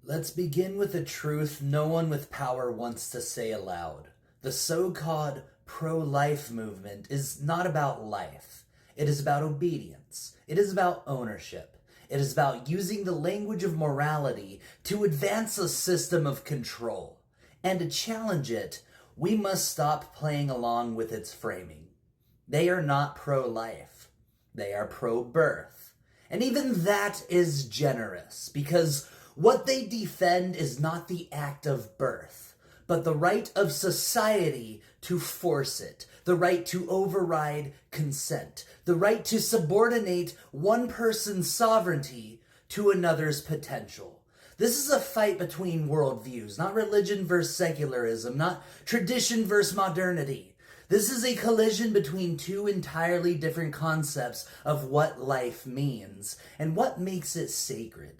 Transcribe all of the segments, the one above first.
Let's begin with a truth no one with power wants to say aloud. The so-called pro-life movement is not about life. It is about obedience. It is about ownership. It is about using the language of morality to advance a system of control. And to challenge it, we must stop playing along with its framing. They are not pro-life. They are pro-birth. And even that is generous, because what they defend is not the act of birth, but the right of society to force it, the right to override consent, the right to subordinate one person's sovereignty to another's potential. This is a fight between worldviews, not religion versus secularism, not tradition versus modernity. This is a collision between two entirely different concepts of what life means and what makes it sacred.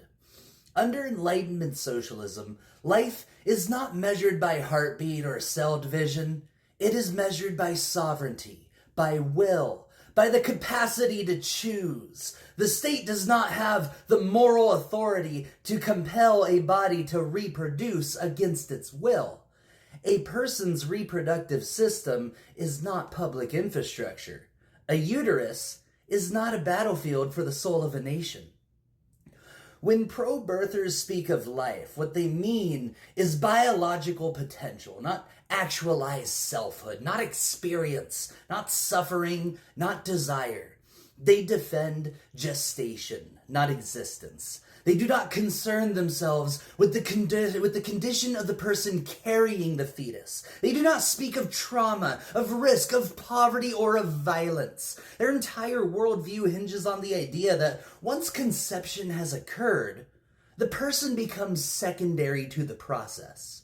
Under Enlightenment socialism, life is not measured by heartbeat or cell division. It is measured by sovereignty, by will, by the capacity to choose. The state does not have the moral authority to compel a body to reproduce against its will. A person's reproductive system is not public infrastructure. A uterus is not a battlefield for the soul of a nation. When pro-birthers speak of life, what they mean is biological potential, not actualized selfhood, not experience, not suffering, not desire. They defend gestation, not existence. They do not concern themselves with the condition of the person carrying the fetus. They do not speak of trauma, of risk, of poverty, or of violence. Their entire worldview hinges on the idea that once conception has occurred, the person becomes secondary to the process.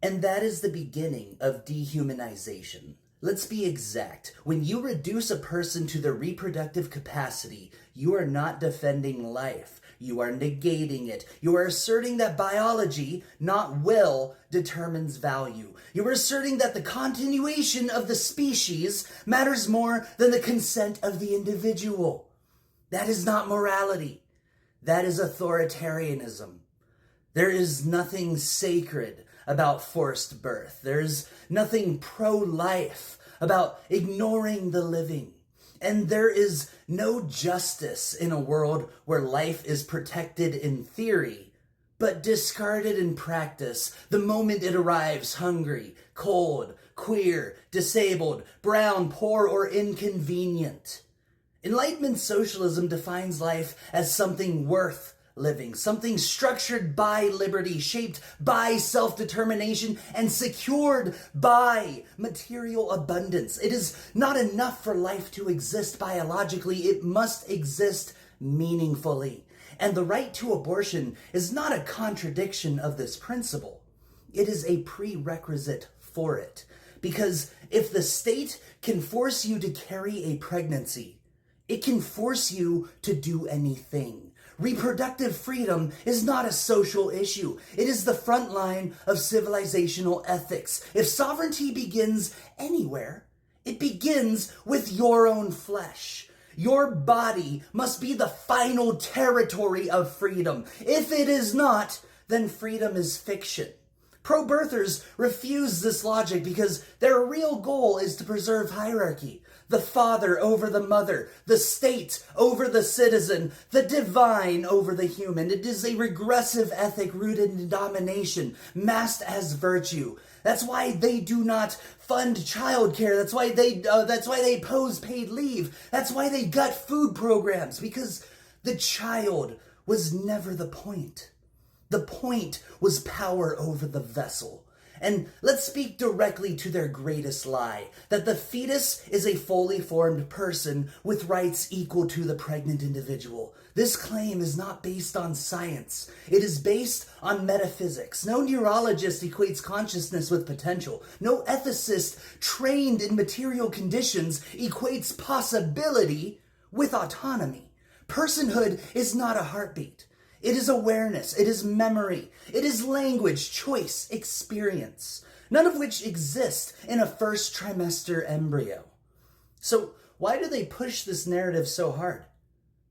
And that is the beginning of dehumanization. Let's be exact. When you reduce a person to their reproductive capacity, you are not defending life. You are negating it. You are asserting that biology, not will, determines value. You are asserting that the continuation of the species matters more than the consent of the individual. That is not morality. That is authoritarianism. There is nothing sacred about forced birth. There's nothing pro-life about ignoring the living. And there is no justice in a world where life is protected in theory, but discarded in practice the moment it arrives hungry, cold, queer, disabled, brown, poor, or inconvenient. Enlightenment socialism defines life as something worth living, something structured by liberty, shaped by self-determination, and secured by material abundance. It is not enough for life to exist biologically. It must exist meaningfully. And the right to abortion is not a contradiction of this principle. It is a prerequisite for it. Because if the state can force you to carry a pregnancy, it can force you to do anything. Reproductive freedom is not a social issue. It is the front line of civilizational ethics. If sovereignty begins anywhere, it begins with your own flesh. Your body must be the final territory of freedom. If it is not, then freedom is fiction. Pro-birthers refuse this logic because their real goal is to preserve hierarchy. The father over the mother, the state over the citizen, the divine over the human. It is a regressive ethic rooted in domination, masked as virtue. That's why they do not fund childcare. That's why they oppose paid leave. That's why they gut food programs, because the child was never the point. The point was power over the vessel. And let's speak directly to their greatest lie, that the fetus is a fully formed person with rights equal to the pregnant individual. This claim is not based on science. It is based on metaphysics. No neurologist equates consciousness with potential. No ethicist trained in material conditions equates possibility with autonomy. Personhood is not a heartbeat. It is awareness, it is memory, it is language, choice, experience, none of which exist in a first trimester embryo. So why do they push this narrative so hard?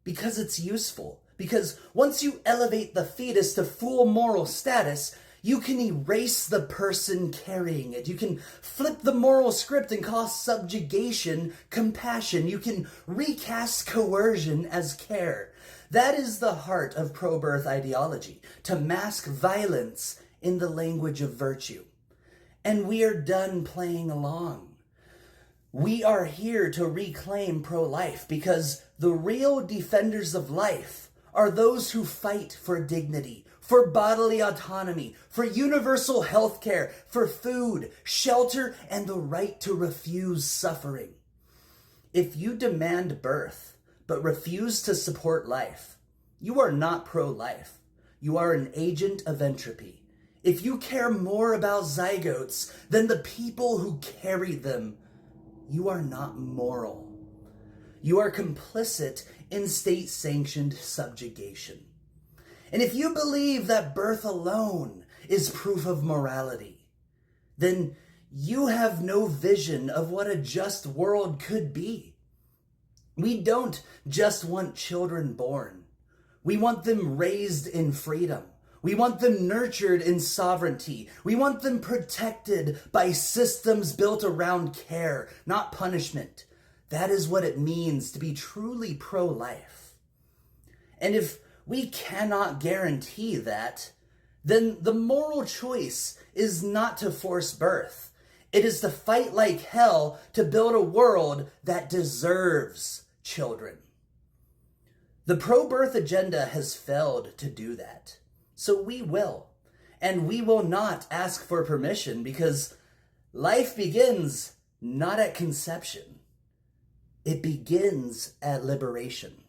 Because it's useful, Because once you elevate the fetus to full moral status, you can erase the person carrying it. You can flip the moral script and call subjugation compassion. You can recast coercion as care. That is the heart of pro-birth ideology, to mask violence in the language of virtue. And we are done playing along. We are here to reclaim pro-life because the real defenders of life are those who fight for dignity, for bodily autonomy, for universal health care, for food, shelter, and the right to refuse suffering. If you demand birth but refuse to support life, you are not pro-life. You are an agent of entropy. If you care more about zygotes than the people who carried them, you are not moral. You are complicit in state-sanctioned subjugation. And if you believe that birth alone is proof of morality, then you have no vision of what a just world could be. We don't just want children born. We want them raised in freedom. We want them nurtured in sovereignty. We want them protected by systems built around care, not punishment. That is what it means to be truly pro-life. And if we cannot guarantee that, then the moral choice is not to force birth. It is to fight like hell to build a world that deserves children. The pro-birth agenda has failed to do that. So we will. And we will not ask for permission because life begins not at conception. It begins at liberation.